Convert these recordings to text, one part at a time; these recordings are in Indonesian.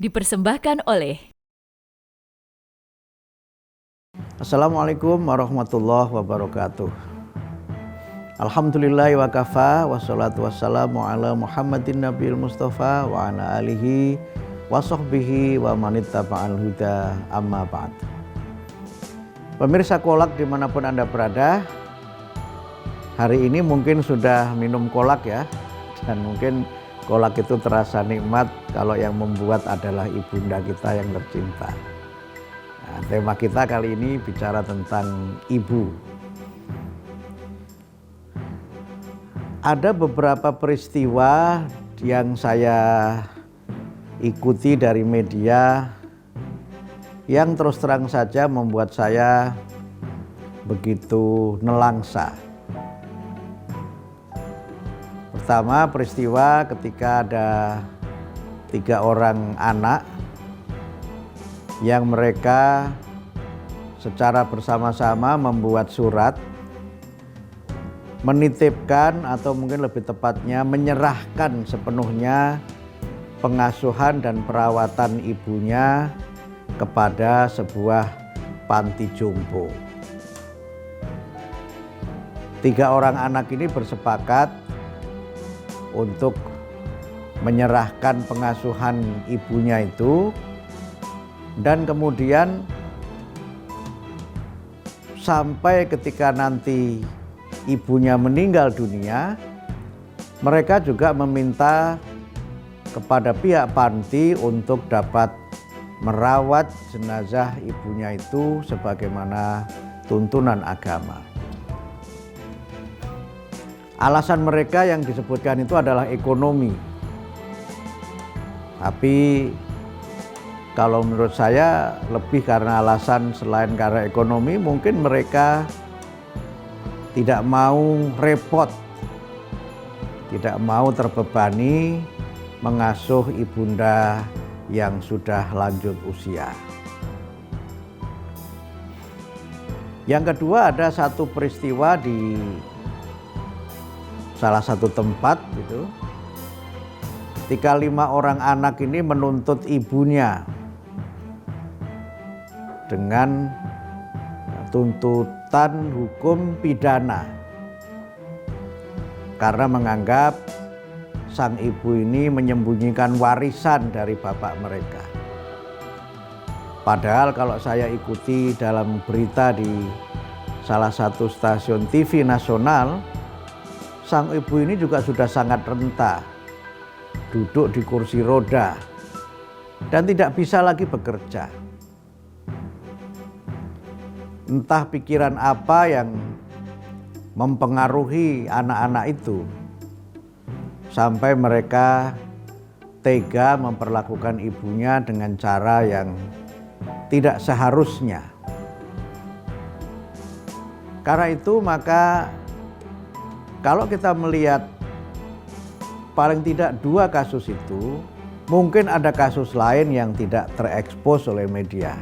dipersembahkan oleh Assalamualaikum warahmatullahi wabarakatuh. Alhamdulillah wa kafa wassalatu wassalamu ala Muhammadin nabiyil mustafa wa ala alihi wa sahbihi wa manittaba'al huda amma ba'd. Pemirsa kolak dimanapun Anda berada, hari ini mungkin sudah minum kolak ya, dan mungkin kolak itu terasa nikmat kalau yang membuat adalah ibunda kita yang tercinta. Nah, tema kita kali ini bicara tentang ibu. Ada beberapa peristiwa yang saya ikuti dari media yang terus terang saja membuat saya begitu nelangsa. Pertama, peristiwa ketika ada 3 orang anak yang mereka secara bersama-sama membuat surat menitipkan atau mungkin lebih tepatnya menyerahkan sepenuhnya pengasuhan dan perawatan ibunya kepada sebuah panti jompo. 3 orang anak ini bersepakat untuk menyerahkan pengasuhan ibunya itu, dan kemudian sampai ketika nanti ibunya meninggal dunia, mereka juga meminta kepada pihak panti untuk dapat merawat jenazah ibunya itu sebagaimana tuntunan agama. Alasan mereka yang disebutkan itu adalah ekonomi. Tapi kalau menurut saya lebih karena alasan selain karena ekonomi, mungkin mereka tidak mau repot, tidak mau terbebani mengasuh ibunda yang sudah lanjut usia. Yang kedua, ada satu peristiwa di salah satu tempat gitu, ketika 5 orang anak ini menuntut ibunya dengan tuntutan hukum pidana karena menganggap sang ibu ini menyembunyikan warisan dari bapak mereka. Padahal kalau saya ikuti dalam berita di salah satu stasiun TV nasional, sang ibu ini juga sudah sangat renta, duduk di kursi roda dan tidak bisa lagi bekerja. Entah pikiran apa yang mempengaruhi anak-anak itu sampai mereka tega memperlakukan ibunya dengan cara yang tidak seharusnya. Karena itu maka kalau kita melihat paling tidak 2 kasus itu, mungkin ada kasus lain yang tidak terekspos oleh media.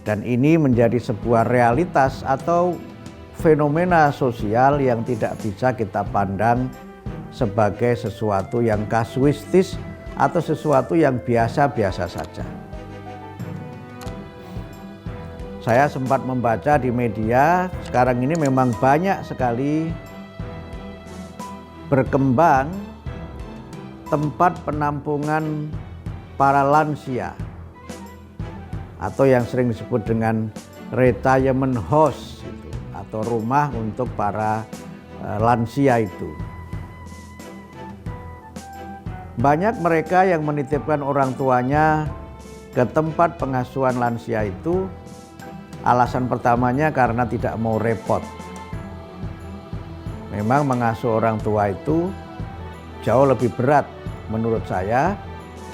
Dan ini menjadi sebuah realitas atau fenomena sosial yang tidak bisa kita pandang sebagai sesuatu yang kasuistis atau sesuatu yang biasa-biasa saja. Saya sempat membaca di media, sekarang ini memang banyak sekali berkembang tempat penampungan para lansia atau yang sering disebut dengan retirement house atau rumah untuk para lansia itu. Banyak mereka yang menitipkan orang tuanya ke tempat pengasuhan lansia itu, alasan pertamanya karena tidak mau repot. Memang mengasuh orang tua itu jauh lebih berat menurut saya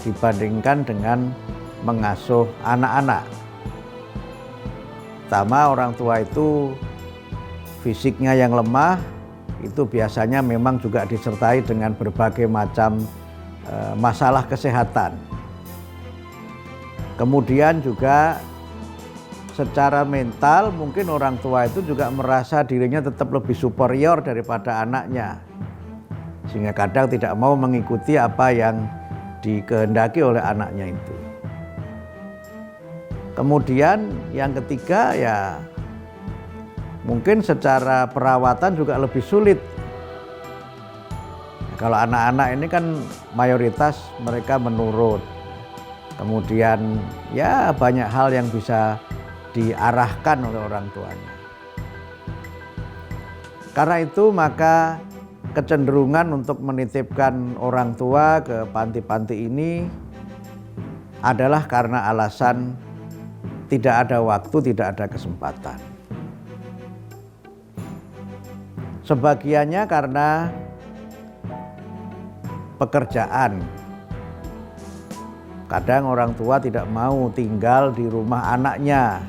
dibandingkan dengan mengasuh anak-anak. Pertama, orang tua itu fisiknya yang lemah, itu biasanya memang juga disertai dengan berbagai macam masalah kesehatan. Kemudian juga secara mental mungkin orang tua itu juga merasa dirinya tetap lebih superior daripada anaknya, sehingga kadang tidak mau mengikuti apa yang dikehendaki oleh anaknya itu. Kemudian yang ketiga ya mungkin secara perawatan juga lebih sulit. Kalau anak-anak ini kan mayoritas mereka menurut. Kemudian ya banyak hal yang bisa diarahkan oleh orang tuanya. Karena itu maka kecenderungan untuk menitipkan orang tua ke panti-panti ini adalah karena alasan tidak ada waktu, tidak ada kesempatan. Sebagiannya karena pekerjaan. Kadang orang tua tidak mau tinggal di rumah anaknya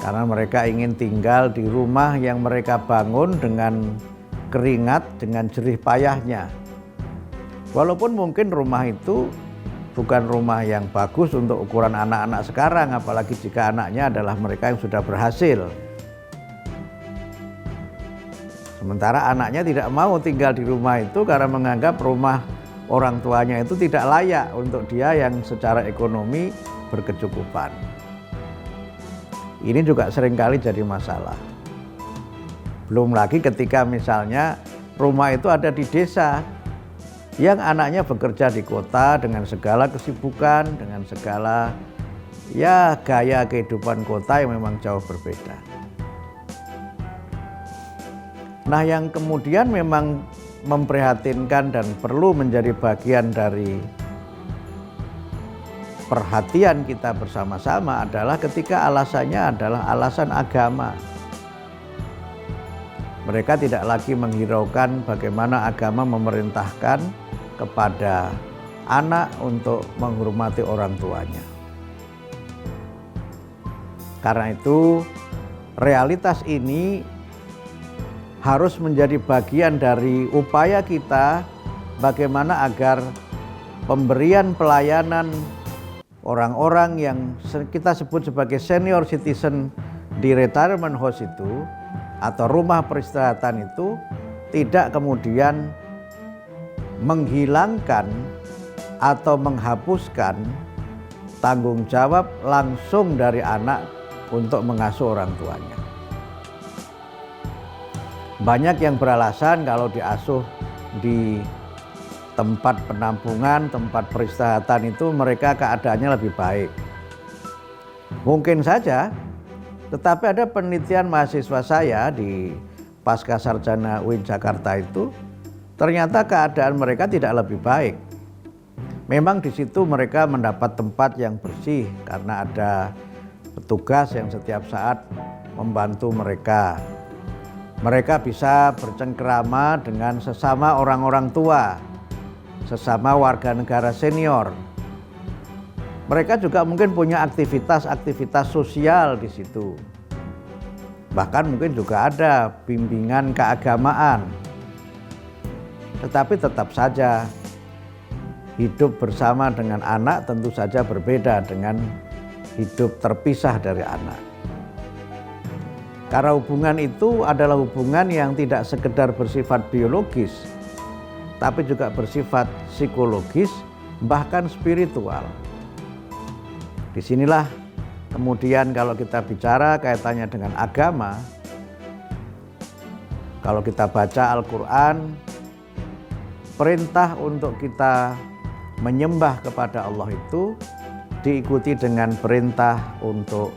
karena mereka ingin tinggal di rumah yang mereka bangun dengan keringat, dengan jerih payahnya. Walaupun mungkin rumah itu bukan rumah yang bagus untuk ukuran anak-anak sekarang, apalagi jika anaknya adalah mereka yang sudah berhasil. Sementara anaknya tidak mau tinggal di rumah itu karena menganggap rumah orang tuanya itu tidak layak untuk dia yang secara ekonomi berkecukupan. Ini juga seringkali jadi masalah. Belum lagi ketika misalnya rumah itu ada di desa, yang anaknya bekerja di kota dengan segala kesibukan, dengan segala ya gaya kehidupan kota yang memang jauh berbeda. Nah, yang kemudian memang memprihatinkan dan perlu menjadi bagian dari perhatian kita bersama-sama adalah ketika alasannya adalah alasan agama. Mereka tidak lagi menghiraukan bagaimana agama memerintahkan kepada anak untuk menghormati orang tuanya. Karena itu, realitas ini harus menjadi bagian dari upaya kita bagaimana agar pemberian pelayanan orang-orang yang kita sebut sebagai senior citizen di retirement house itu atau rumah peristirahatan itu tidak kemudian menghilangkan atau menghapuskan tanggung jawab langsung dari anak untuk mengasuh orang tuanya. Banyak yang beralasan kalau diasuh di tempat penampungan, tempat peristirahatan itu mereka keadaannya lebih baik. Mungkin saja, tetapi ada penelitian mahasiswa saya di Pasca Sarjana UIN Jakarta itu, ternyata keadaan mereka tidak lebih baik. Memang di situ mereka mendapat tempat yang bersih karena ada petugas yang setiap saat membantu mereka. Mereka bisa bercengkerama dengan sesama orang-orang tua, sesama warga negara senior. Mereka juga mungkin punya aktivitas-aktivitas sosial di situ. Bahkan mungkin juga ada bimbingan keagamaan. Tetapi tetap saja hidup bersama dengan anak tentu saja berbeda dengan hidup terpisah dari anak. Karena hubungan itu adalah hubungan yang tidak sekedar bersifat biologis, tapi juga bersifat psikologis, bahkan spiritual. Disinilah kemudian kalau kita bicara kaitannya dengan agama, kalau kita baca Al-Quran, perintah untuk kita menyembah kepada Allah itu diikuti dengan perintah untuk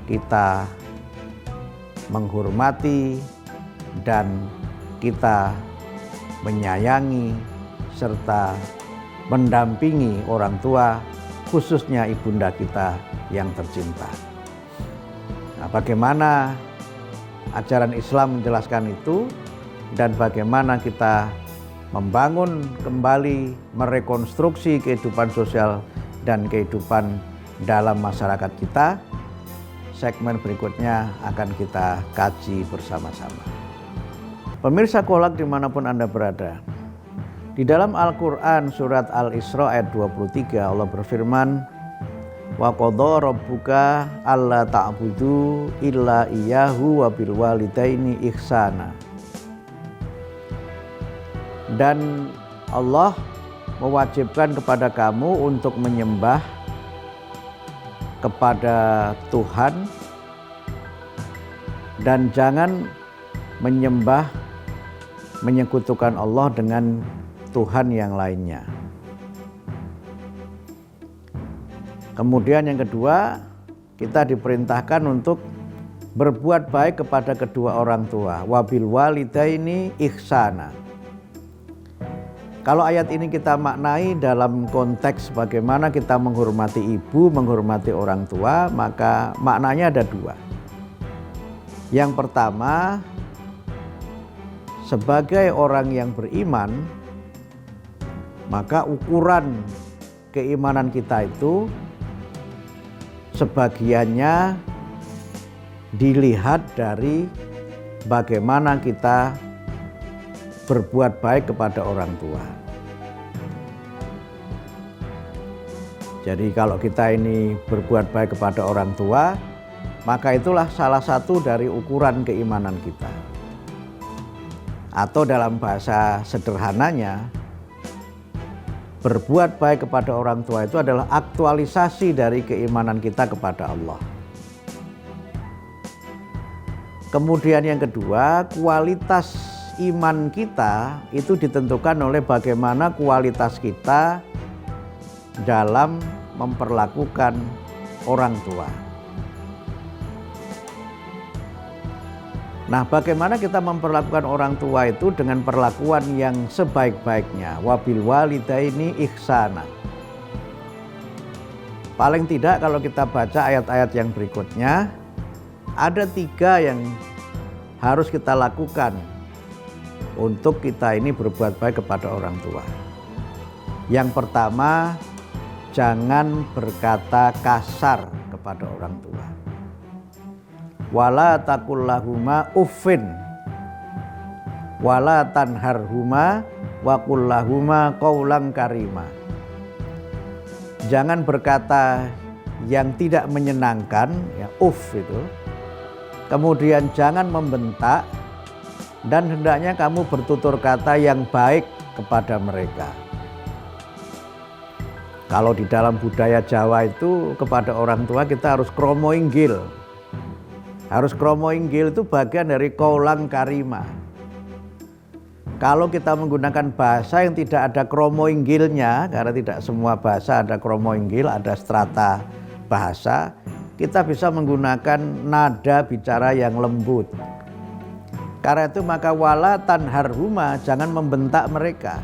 kita menghormati dan kita menyayangi serta mendampingi orang tua, khususnya ibunda kita yang tercinta. Nah, bagaimana ajaran Islam menjelaskan itu dan bagaimana kita membangun kembali, merekonstruksi kehidupan sosial dan kehidupan dalam masyarakat kita, segmen berikutnya akan kita kaji bersama-sama. Pemirsa Kolak dimanapun Anda berada, di dalam Al-Quran surat Al-Isra ayat 23 Allah berfirman, wa qadha rabbuka alla ta'budu illa iyyahu wa bil walidaini ihsana. Dan Allah mewajibkan kepada kamu untuk menyembah kepada Tuhan dan jangan menyekutukan Allah dengan Tuhan yang lainnya. Kemudian yang kedua, kita diperintahkan untuk berbuat baik kepada kedua orang tua. Wabil walidaini ihsana. Kalau ayat ini kita maknai dalam konteks bagaimana kita menghormati ibu, menghormati orang tua, maka maknanya ada dua. Yang pertama, sebagai orang yang beriman, maka ukuran keimanan kita itu sebagiannya dilihat dari bagaimana kita berbuat baik kepada orang tua. Jadi kalau kita ini berbuat baik kepada orang tua, maka itulah salah satu dari ukuran keimanan kita. Atau dalam bahasa sederhananya, berbuat baik kepada orang tua itu adalah aktualisasi dari keimanan kita kepada Allah. Kemudian yang kedua, kualitas iman kita itu ditentukan oleh bagaimana kualitas kita dalam memperlakukan orang tua. Nah, bagaimana kita memperlakukan orang tua itu dengan perlakuan yang sebaik-baiknya. Wabil walidaini ihsana. Paling tidak kalau kita baca ayat-ayat yang berikutnya, ada 3 yang harus kita lakukan untuk kita ini berbuat baik kepada orang tua. Yang pertama, jangan berkata kasar kepada orang tua. Wala taqullahuma uffin wala tanharhuma wa qullahuma qaulan karima. Jangan berkata yang tidak menyenangkan, ya uff itu. Kemudian jangan membentak dan hendaknya kamu bertutur kata yang baik kepada mereka. Kalau di dalam budaya Jawa itu kepada orang tua kita harus kromo inggil. Harus kromo inggil itu bagian dari qaulan karima. Kalau kita menggunakan bahasa yang tidak ada kromo inggilnya, karena tidak semua bahasa ada kromo inggil, ada strata bahasa, kita bisa menggunakan nada bicara yang lembut. Karena itu maka wala tanharhuma, jangan membentak mereka.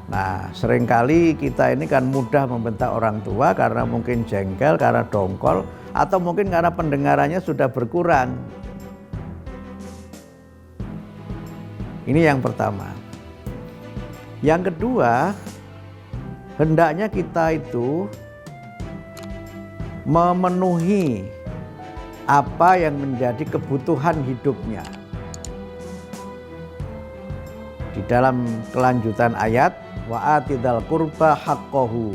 Nah, seringkali kita ini kan mudah membentak orang tua karena mungkin jengkel, karena dongkol, atau mungkin karena pendengarannya sudah berkurang. Ini yang pertama. Yang kedua, hendaknya kita itu memenuhi apa yang menjadi kebutuhan hidupnya. Di dalam kelanjutan ayat, wa atidal qurba haqqahu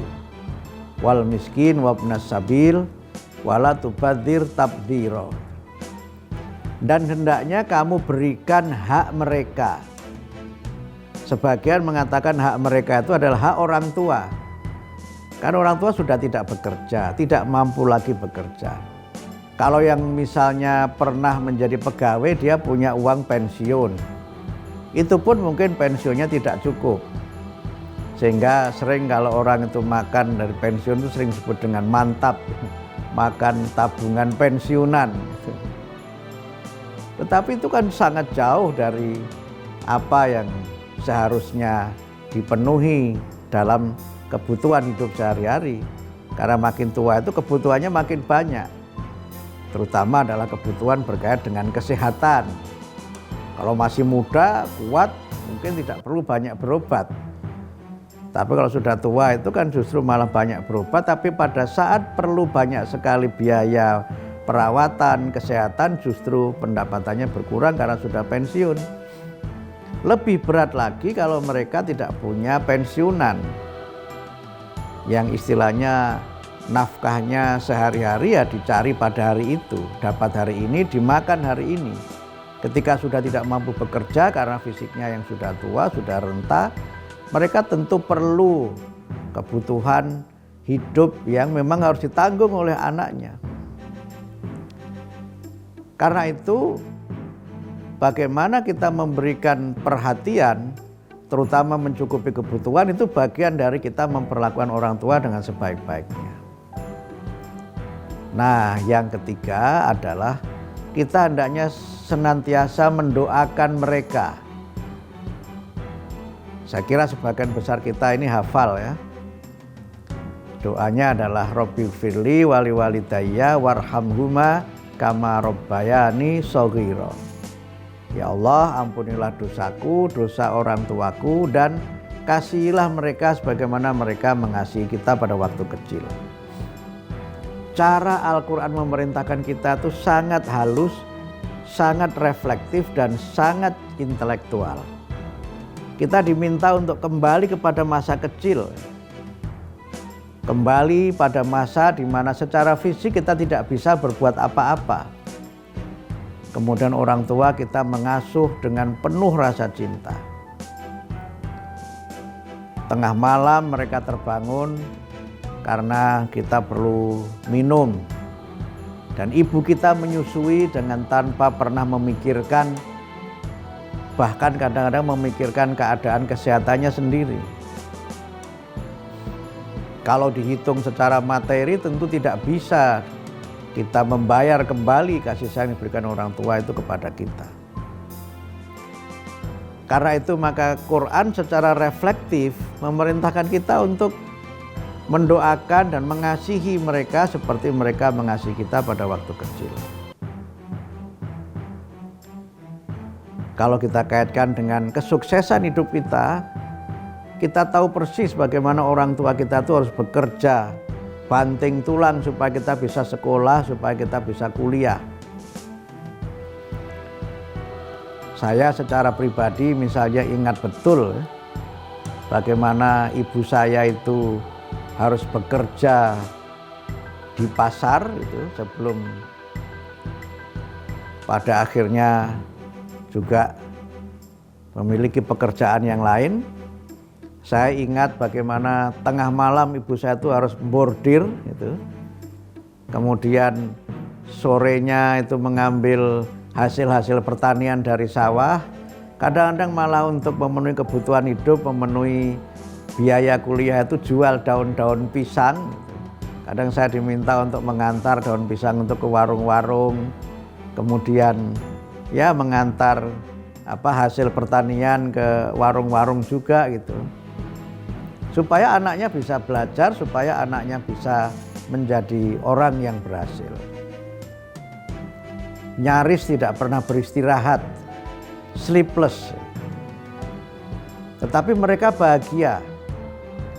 wal miskin wabnas sabil wala tubadzir tabdzira. Dan hendaknya kamu berikan hak mereka. Sebagian mengatakan hak mereka itu adalah hak orang tua. Kan orang tua sudah tidak bekerja, tidak mampu lagi bekerja. Kalau yang misalnya pernah menjadi pegawai, dia punya uang pensiun. Itu pun mungkin pensiunnya tidak cukup. Sehingga sering kalau orang itu makan dari pensiun itu sering disebut dengan mantap. Makan tabungan pensiunan. Tetapi itu kan sangat jauh dari apa yang seharusnya dipenuhi dalam kebutuhan hidup sehari-hari. Karena makin tua itu kebutuhannya makin banyak. Terutama adalah kebutuhan berkait dengan kesehatan. Kalau masih muda, kuat, mungkin tidak perlu banyak berobat. Tapi kalau sudah tua itu kan justru malah banyak berobat. Tapi pada saat perlu banyak sekali biaya perawatan, kesehatan, justru pendapatannya berkurang karena sudah pensiun. Lebih berat lagi kalau mereka tidak punya pensiunan, yang istilahnya nafkahnya sehari-hari ya dicari pada hari itu. Dapat hari ini, dimakan hari ini. Ketika sudah tidak mampu bekerja karena fisiknya yang sudah tua, sudah renta, mereka tentu perlu kebutuhan hidup yang memang harus ditanggung oleh anaknya. Karena itu, bagaimana kita memberikan perhatian, terutama mencukupi kebutuhan, itu bagian dari kita memperlakukan orang tua dengan sebaik-baiknya. Nah, yang ketiga adalah kita hendaknya senantiasa mendoakan mereka. Saya kira sebagian besar kita ini hafal ya. Doanya adalah Robbighfirli wali walidayya warhamhuma kama robbayani shaghira. Ya Allah, ampunilah dosaku, dosa orang tuaku, dan kasihilah mereka sebagaimana mereka mengasihi kita pada waktu kecil. Cara Al-Quran memerintahkan kita itu sangat halus, sangat reflektif, dan sangat intelektual. Kita diminta untuk kembali kepada masa kecil, kembali pada masa di mana secara fisik kita tidak bisa berbuat apa-apa. Kemudian orang tua kita mengasuh dengan penuh rasa cinta. Tengah malam mereka terbangun karena kita perlu minum, dan ibu kita menyusui dengan tanpa pernah memikirkan, bahkan kadang-kadang memikirkan keadaan kesehatannya sendiri. Kalau dihitung secara materi tentu tidak bisa kita membayar kembali kasih sayang yang diberikan orang tua itu kepada kita. Karena itu maka Quran secara reflektif memerintahkan kita untuk mendoakan dan mengasihi mereka seperti mereka mengasihi kita pada waktu kecil. Kalau kita kaitkan dengan kesuksesan hidup kita tahu persis bagaimana orang tua kita itu harus bekerja banting tulang supaya kita bisa sekolah, supaya kita bisa kuliah. Saya secara pribadi misalnya ingat betul bagaimana ibu saya itu harus bekerja di pasar itu sebelum pada akhirnya juga memiliki pekerjaan yang lain. Saya ingat bagaimana tengah malam ibu saya itu harus bordir gitu. Kemudian sorenya itu mengambil hasil-hasil pertanian dari sawah. Kadang-kadang malah untuk memenuhi kebutuhan hidup, memenuhi biaya kuliah itu jual daun-daun pisang. Kadang saya diminta untuk mengantar daun pisang untuk ke warung-warung, kemudian ya mengantar hasil pertanian ke warung-warung juga gitu. Supaya anaknya bisa belajar, supaya anaknya bisa menjadi orang yang berhasil. Nyaris tidak pernah beristirahat, sleepless. Tetapi mereka bahagia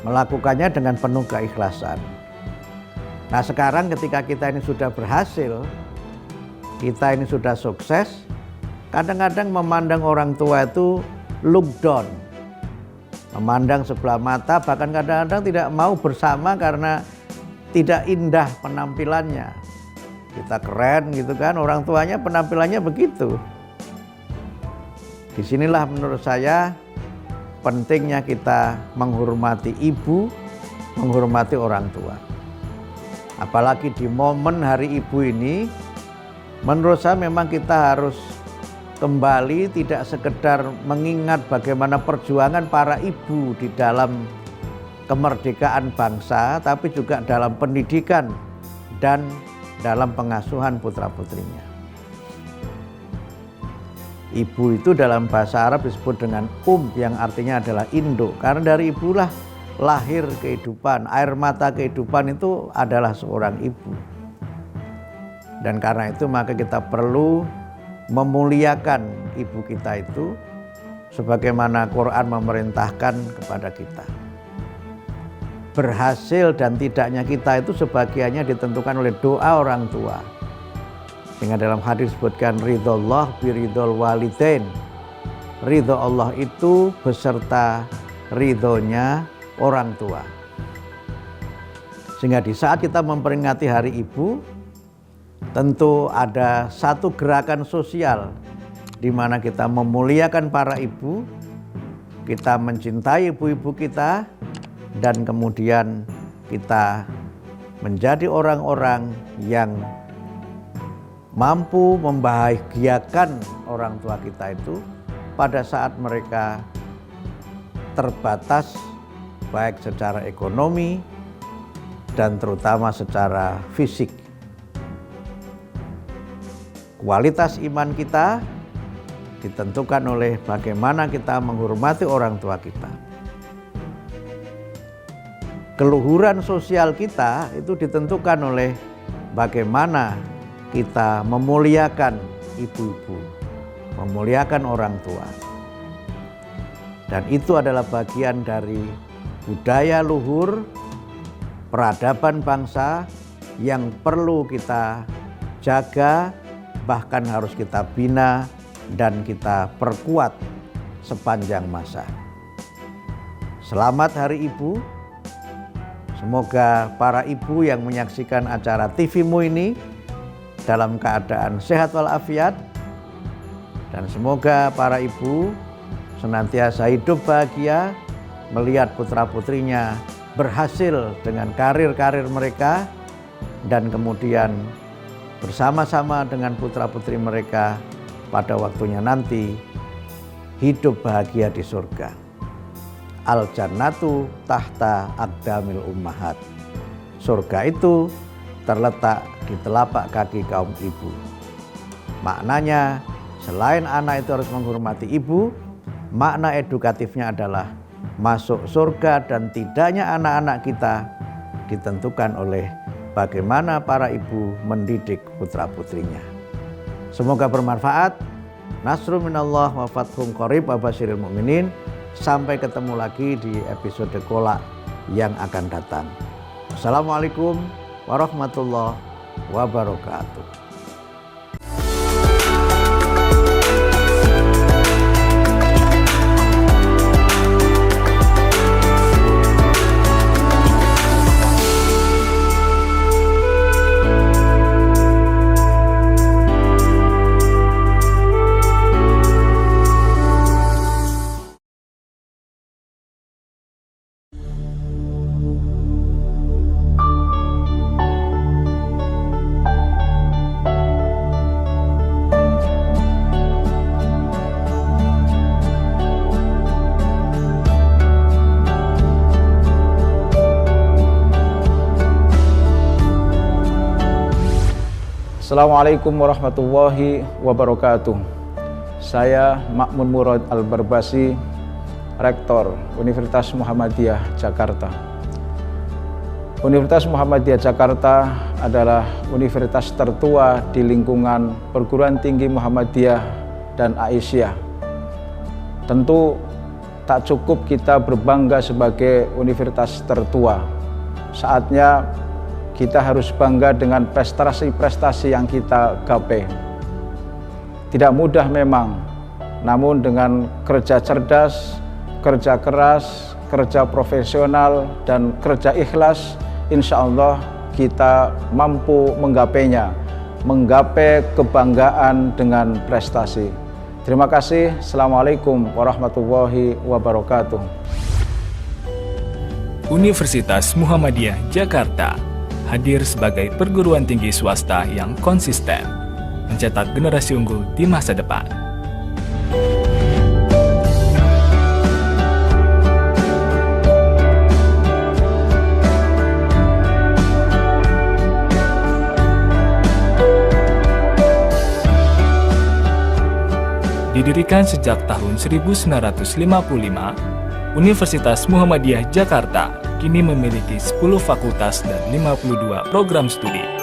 melakukannya dengan penuh keikhlasan. Nah sekarang ketika kita ini sudah berhasil, kita ini sudah sukses, kadang-kadang memandang orang tua itu look down, memandang sebelah mata, bahkan kadang-kadang tidak mau bersama karena tidak indah penampilannya. Kita keren gitu kan, orang tuanya penampilannya begitu. Disinilah menurut saya pentingnya kita menghormati ibu, menghormati orang tua. Apalagi di momen hari ibu ini, menurut saya memang kita harus kembali tidak sekedar mengingat bagaimana perjuangan para ibu di dalam kemerdekaan bangsa, tapi juga dalam pendidikan dan dalam pengasuhan putra-putrinya. Ibu itu dalam bahasa Arab disebut dengan yang artinya adalah induk. Karena dari ibulah lahir kehidupan, air mata kehidupan itu adalah seorang ibu. Dan karena itu maka kita perlu memuliakan ibu kita itu sebagaimana Quran memerintahkan kepada kita. Berhasil dan tidaknya kita itu sebagiannya ditentukan oleh doa orang tua. Sehingga dalam hadis disebutkan ridhollah biridhol walidain. Ridho Allah itu beserta ridhonya orang tua. Sehingga di saat kita memperingati hari ibu, tentu ada satu gerakan sosial di mana kita memuliakan para ibu, kita mencintai ibu-ibu kita, dan kemudian kita menjadi orang-orang yang mampu membahagiakan orang tua kita itu pada saat mereka terbatas baik secara ekonomi dan terutama secara fisik. Kualitas iman kita ditentukan oleh bagaimana kita menghormati orang tua kita. Keluhuran sosial kita itu ditentukan oleh bagaimana kita memuliakan ibu-ibu, memuliakan orang tua. Dan itu adalah bagian dari budaya luhur, peradaban bangsa yang perlu kita jaga, bahkan harus kita bina dan kita perkuat sepanjang masa. Selamat Hari Ibu. Semoga para ibu yang menyaksikan acara TV-mu ini dalam keadaan sehat walafiat, dan semoga para ibu senantiasa hidup bahagia melihat putra-putrinya berhasil dengan karir-karir mereka, dan kemudian bersama-sama dengan putra-putri mereka pada waktunya nanti hidup bahagia di surga. Al-jannatu tahta aqdamil ummahat. Surga itu terletak di telapak kaki kaum ibu. Maknanya, selain anak itu harus menghormati ibu, makna edukatifnya adalah masuk surga dan tidaknya anak-anak kita ditentukan oleh bagaimana para ibu mendidik putra-putrinya. Semoga bermanfaat. Nasrun minallah wa fathun qarib wa basyiril mu'minin. Sampai ketemu lagi di episode Kolak yang akan datang. Assalamualaikum warahmatullahi wabarakatuh. Assalamualaikum warahmatullahi wabarakatuh. Saya Ma'mun Murad Al-Barbasi, Rektor Universitas Muhammadiyah Jakarta. Universitas Muhammadiyah Jakarta adalah universitas tertua di lingkungan perguruan tinggi Muhammadiyah dan Aisyah. Tentu tak cukup kita berbangga sebagai universitas tertua. Saatnya kita harus bangga dengan prestasi-prestasi yang kita gapai. Tidak mudah memang, namun dengan kerja cerdas, kerja keras, kerja profesional, dan kerja ikhlas, insya Allah kita mampu menggapainya, menggapai kebanggaan dengan prestasi. Terima kasih. Assalamualaikum warahmatullahi wabarakatuh. Universitas Muhammadiyah Jakarta hadir sebagai perguruan tinggi swasta yang konsisten, mencetak generasi unggul di masa depan. Didirikan sejak tahun 1955, Universitas Muhammadiyah Jakarta kini memiliki 10 fakultas dan 52 program studi.